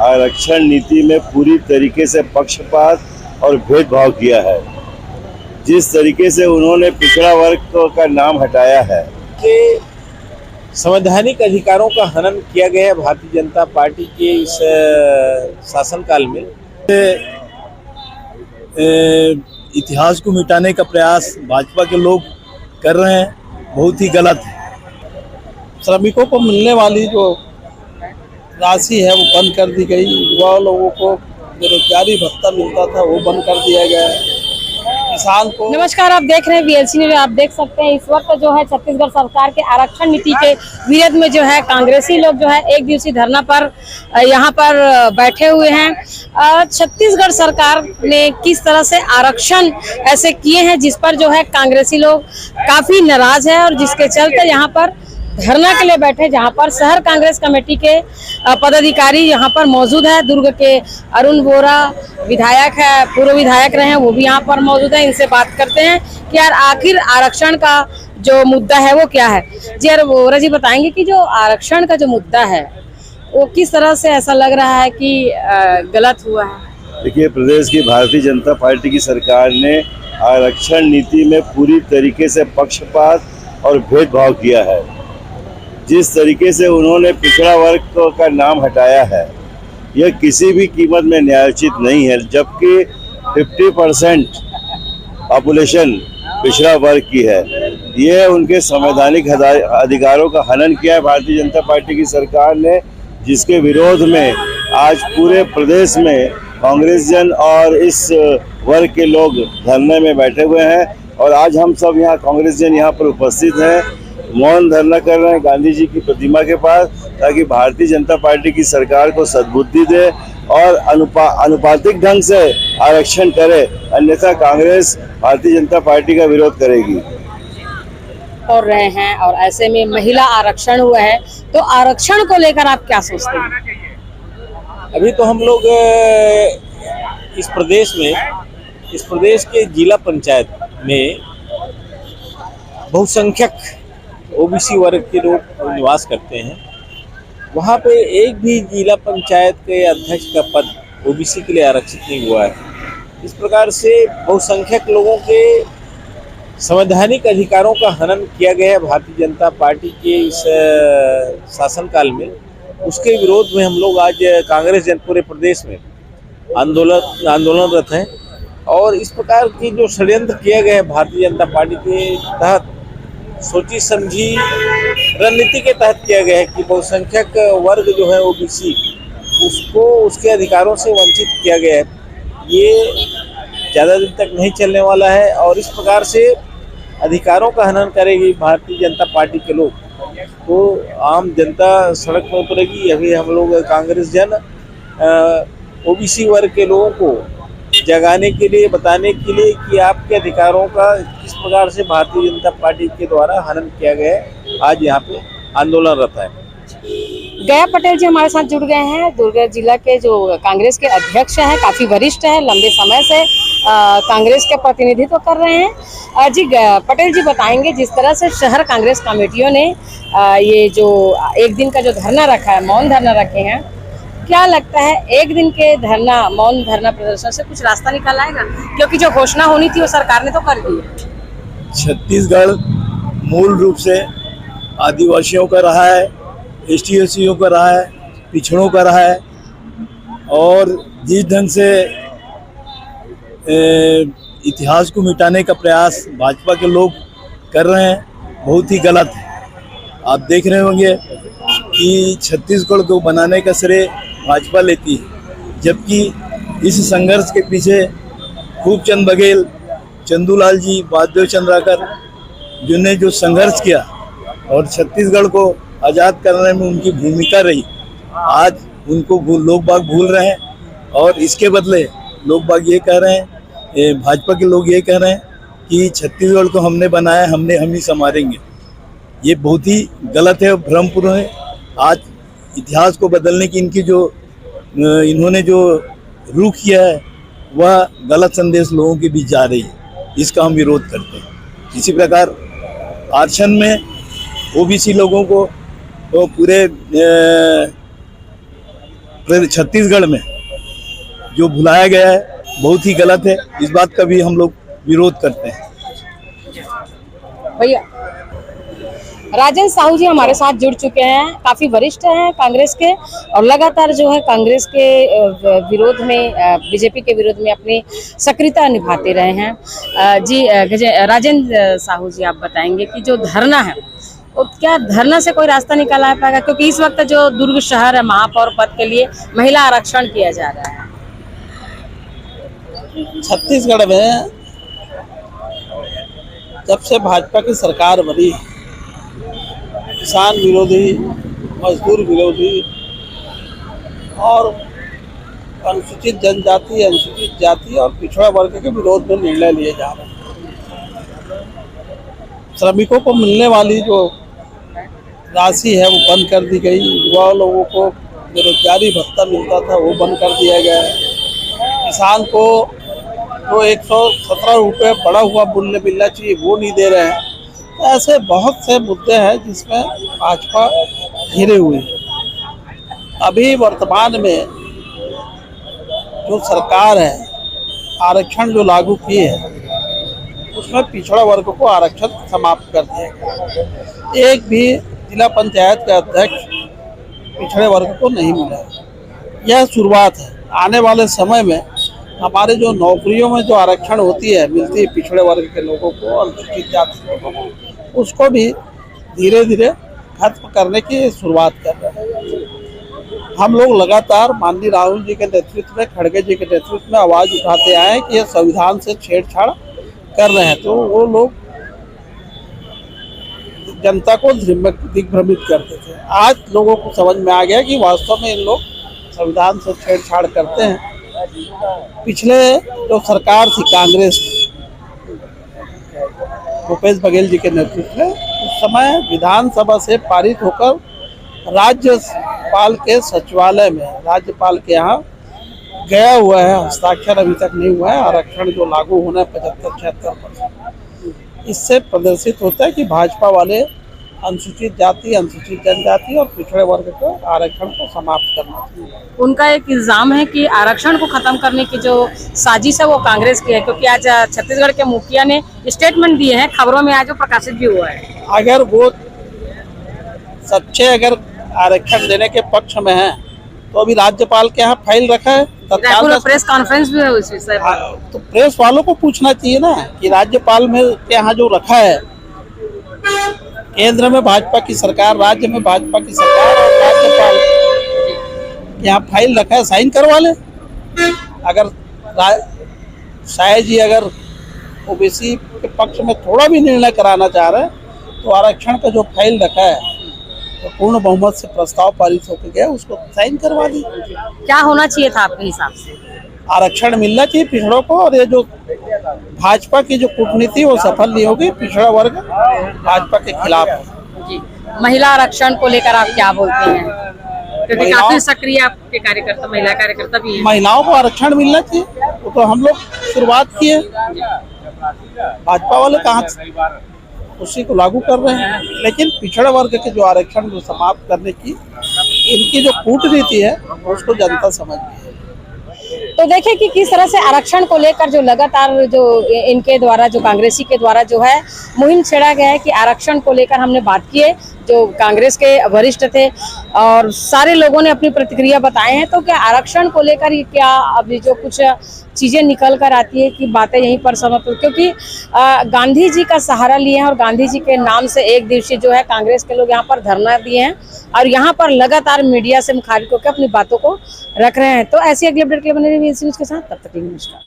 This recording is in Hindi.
आरक्षण नीति में पूरी तरीके से पक्षपात और भेदभाव किया है। जिस तरीके से उन्होंने पिछड़ा वर्ग का नाम हटाया है कि संवैधानिक अधिकारों का हनन किया गया है भारतीय जनता पार्टी के इस शासनकाल में। इतिहास को मिटाने का प्रयास भाजपा के लोग कर रहे हैं, बहुत ही गलत है। श्रमिकों को मिलने वाली जो राशि है वो बंद कर दी गई। युवा लोगों को बेरोजगारी भत्ता मिलता था वो बंद कर दिया गया है। किसान को नमस्कार, आप देख रहे हैं VLC न्यूज़। आप देख सकते हैं इस वक्त जो है छत्तीसगढ़ सरकार के आरक्षण नीति के विरोध में जो है कांग्रेसी लोग जो है एक दिवसीय धरना पर यहाँ पर बैठे हुए हैं। छत्तीसगढ़ सरकार ने किस तरह से आरक्षण ऐसे किए हैं जिस पर जो है कांग्रेसी लोग काफी नाराज है और जिसके चलते यहाँ पर धरना के लिए बैठे, जहां पर शहर कांग्रेस कमेटी के पदाधिकारी यहाँ पर मौजूद है। दुर्ग के अरुण बोरा विधायक है, पूर्व विधायक रहे हैं, वो भी यहाँ पर मौजूद है। इनसे बात करते हैं कि यार आखिर आरक्षण का जो मुद्दा है वो क्या है। जी यार बोरा जी, बताएंगे कि जो आरक्षण का जो मुद्दा है वो किस तरह से ऐसा लग रहा है कि गलत हुआ है। देखिए, प्रदेश की भारतीय जनता पार्टी की सरकार ने आरक्षण नीति में पूरी तरीके से पक्षपात और भेदभाव किया है। जिस तरीके से उन्होंने पिछड़ा वर्ग का नाम हटाया है, यह किसी भी कीमत में न्यायोचित नहीं है। जबकि 50% पॉपुलेशन पिछड़ा वर्ग की है। यह उनके संवैधानिक अधिकारों का हनन किया है भारतीय जनता पार्टी की सरकार ने, जिसके विरोध में आज पूरे प्रदेश में कांग्रेस जन और इस वर्ग के लोग धरने में बैठे हुए हैं। और आज हम सब यहाँ कांग्रेस जन यहाँ पर उपस्थित हैं, मौन धरना कर रहे हैं गांधी जी की प्रतिमा के पास, ताकि भारतीय जनता पार्टी की सरकार को सद्बुद्धि दे और अनुपातिक ढंग से आरक्षण करे, अन्यथा कांग्रेस भारतीय जनता पार्टी का विरोध करेगी। और रहे हैं और ऐसे में महिला आरक्षण हुआ है, तो आरक्षण को लेकर आप क्या सोचते हैं? अभी तो हम लोग इस प्रदेश के जिला पंचायत में बहुसंख्यक ओबीसी वर्ग के लोग निवास करते हैं। वहाँ पे एक भी जिला पंचायत के अध्यक्ष का पद ओबीसी के लिए आरक्षित नहीं हुआ है। इस प्रकार से बहुसंख्यक लोगों के संवैधानिक अधिकारों का हनन किया गया है भारतीय जनता पार्टी के इस शासनकाल में। उसके विरोध में हम लोग आज कांग्रेस जन पूरे प्रदेश में आंदोलनरत हैं। और इस प्रकार की जो षड्यंत्र किया गया है भारतीय जनता पार्टी के तहत, सोची समझी रणनीति के तहत किया गया है कि बहुसंख्यक वर्ग जो है ओबीसी, उसको उसके अधिकारों से वंचित किया गया है। ये ज़्यादा दिन तक नहीं चलने वाला है और इस प्रकार से अधिकारों का हनन करेगी भारतीय जनता पार्टी के लोग, तो आम जनता सड़क पर उतरेगी। अभी हम लोग कांग्रेस जन ओबीसी वर्ग के लोगों को जगाने के लिए, बताने के लिए कि आपके अधिकारों का किस प्रकार से भारतीय जनता पार्टी के द्वारा हनन किया गया है, आज यहाँ पे आंदोलनरत है। गया पटेल जी हमारे साथ जुड़ गए हैं। दुर्ग जिला के जो कांग्रेस के अध्यक्ष हैं, काफी वरिष्ठ हैं, लंबे समय से कांग्रेस के प्रतिनिधित्व कर रहे हैं। जी पटेल जी, बताएंगे जिस तरह से शहर कांग्रेस कमेटियों ने ये जो एक दिन का जो धरना रखा है, मौन धरना रखे हैं, क्या लगता है एक दिन के मौन धरना प्रदर्शन से कुछ रास्ता निकल आएगा? क्योंकि जो घोषणा होनी थी वो सरकार ने तो कर दी है। छत्तीसगढ़ मूल रूप से आदिवासियों का रहा है, एसटी-एससीओं का रहा है, पिछड़ों का रहा है। और जिस ढंग से इतिहास को मिटाने का प्रयास भाजपा के लोग कर रहे हैं, बहुत ही गलत है। आप देख रहे होंगे कि छत्तीसगढ़ को बनाने का श्रेय भाजपा लेती है, जबकि इस संघर्ष के पीछे खूबचंद बघेल, चंदूलाल जी, वासुदेव चंद्राकर, जिन्होंने जो संघर्ष किया और छत्तीसगढ़ को आज़ाद करने में उनकी भूमिका रही, आज उनको लोग बाग भूल रहे हैं। और इसके बदले लोग बाग ये कह रहे हैं, भाजपा के लोग ये कह रहे हैं कि छत्तीसगढ़ को हमने बनाया, हम ही संभालेंगे। ये बहुत ही गलत है और भ्रमपूर्ण है। आज इतिहास को बदलने की इन्होंने जो रुख किया है, वह गलत संदेश लोगों के बीच जा रही है। इसका हम विरोध करते हैं। इसी प्रकार आरक्षण में ओबीसी लोगों को तो पूरे छत्तीसगढ़ में जो भुलाया गया है बहुत ही गलत है। इस बात का भी हम लोग विरोध करते हैं। भैया राजेंद्र साहू जी हमारे साथ जुड़ चुके हैं, काफी वरिष्ठ हैं कांग्रेस के और लगातार जो है कांग्रेस के विरोध में, बीजेपी के विरोध में अपनी सक्रियता निभाते रहे हैं। जी राजेंद्र साहू जी, आप बताएंगे कि जो धरना है वो क्या धरना से कोई रास्ता निकाला पाएगा, क्योंकि इस वक्त जो दुर्ग शहर है महापौर पद के लिए महिला आरक्षण किया जा रहा है। छत्तीसगढ़ में जब से भाजपा की सरकार बनी, किसान विरोधी, मजदूर विरोधी और अनुसूचित जनजाति, अनुसूचित जाति और पिछड़ा वर्ग के विरोध में निर्णय लिए जा रहे हैं। श्रमिकों को मिलने वाली जो राशि है वो बंद कर दी गई। युवा लोगों को बेरोजगारी भत्ता मिलता था वो बंद कर दिया गया है। किसान को जो 117 रुपये बढ़ा हुआ मूल्य मिलना चाहिए वो नहीं दे रहे हैं। तो ऐसे बहुत से मुद्दे हैं जिसमें भाजपा घिरे हुए है। अभी वर्तमान में जो सरकार है, आरक्षण जो लागू किए है उसमें पिछड़ा वर्ग को आरक्षण समाप्त कर दिया गया। एक भी जिला पंचायत का अध्यक्ष पिछड़े वर्ग को नहीं मिला। यह शुरुआत है। आने वाले समय में हमारे जो नौकरियों में जो आरक्षण होती है, मिलती है पिछड़े वर्ग के लोगों को, अनुसूचित जाति के लोगों को, उसको भी धीरे धीरे खत्म करने की शुरुआत कर रहे हैं। हम लोग लगातार माननीय राहुल जी के नेतृत्व में, खड़गे जी के नेतृत्व में आवाज़ उठाते आए हैं कि ये संविधान से छेड़छाड़ कर रहे हैं। तो वो लोग जनता को दिग्भ्रमित करते थे। आज लोगों को समझ में आ गया कि वास्तव में इन लोग संविधान से छेड़छाड़ करते हैं। पिछले जो सरकार थी कांग्रेस, भूपेश बघेल जी के नेतृत्व में, उस समय विधानसभा से पारित होकर राज्यपाल के सचिवालय में, राज्यपाल के यहाँ गया हुआ है, हस्ताक्षर अभी तक नहीं हुआ है। आरक्षण जो लागू होना है 75-76%, इससे प्रदर्शित होता है कि भाजपा वाले अनुसूचित जाति, अनुसूचित जनजाति और पिछड़े वर्ग को आरक्षण को समाप्त करना चाहिए। उनका एक इल्जाम है कि आरक्षण को खत्म करने की जो साजिश है वो कांग्रेस की है, क्योंकि आज छत्तीसगढ़ के मुखिया ने स्टेटमेंट दिए हैं, खबरों में आज वो प्रकाशित भी हुआ है। अगर वो सच्चे अगर आरक्षण देने के पक्ष में है तो अभी राज्यपाल के यहाँ फाइल रखा है, तत्काल प्रेस कॉन्फ्रेंस भी है उस विषय पर। तो प्रेस वालों को पूछना चाहिए ना कि राज्यपाल में के यहाँ जो रखा है, केंद्र में भाजपा की सरकार, राज्य में भाजपा की सरकार और राज्यपाल यहाँ फाइल रखा है, साइन करवा ले। अगर शायद जी अगर ओबीसी के पक्ष में थोड़ा भी निर्णय कराना चाह रहे हैं तो आरक्षण का जो फाइल रखा है तो पूर्ण बहुमत से प्रस्ताव पारित होकर गया, उसको साइन करवा दी। क्या होना चाहिए था आपके हिसाब से? आरक्षण मिलना चाहिए पिछड़ों को, और ये जो भाजपा की जो कूटनीति वो सफल नहीं होगी। पिछड़ा वर्ग भाजपा के खिलाफ है। जी, महिला आरक्षण को लेकर आप क्या बोलते हैं? क्योंकि काफी सक्रिय आपके कार्यकर्ता, महिला कार्यकर्ता भी हैं। महिलाओं को आरक्षण मिलना चाहिए, वो तो हम लोग शुरुआत किए, भाजपा वाले कहाँ उसी को लागू कर रहे हैं। लेकिन पिछड़ा वर्ग के जो आरक्षण जो समाप्त करने की इनकी जो कूटनीति है उसको जनता समझ गई है। तो देखिए कि किस तरह से आरक्षण को लेकर जो लगातार जो इनके द्वारा, जो कांग्रेसी के द्वारा जो है मुहिम छेड़ा गया है कि आरक्षण को लेकर हमने बात की है, जो कांग्रेस के वरिष्ठ थे और सारे लोगों ने अपनी प्रतिक्रिया बताए हैं। तो क्या आरक्षण को लेकर ये क्या अभी जो कुछ चीजें निकल कर आती है कि बातें यहीं पर समाप्त, क्योंकि गांधी जी का सहारा लिए हैं और गांधी जी के नाम से एक दिवसीय जो है कांग्रेस के लोग यहाँ पर धरना दिए हैं और यहाँ पर लगातार मीडिया से मुखातिब होकर अपनी बातों को रख रहे हैं। तो ऐसी अगली अपडेट के लिए बने रहिए न्यूज़ के साथ। तब तक नमस्कार।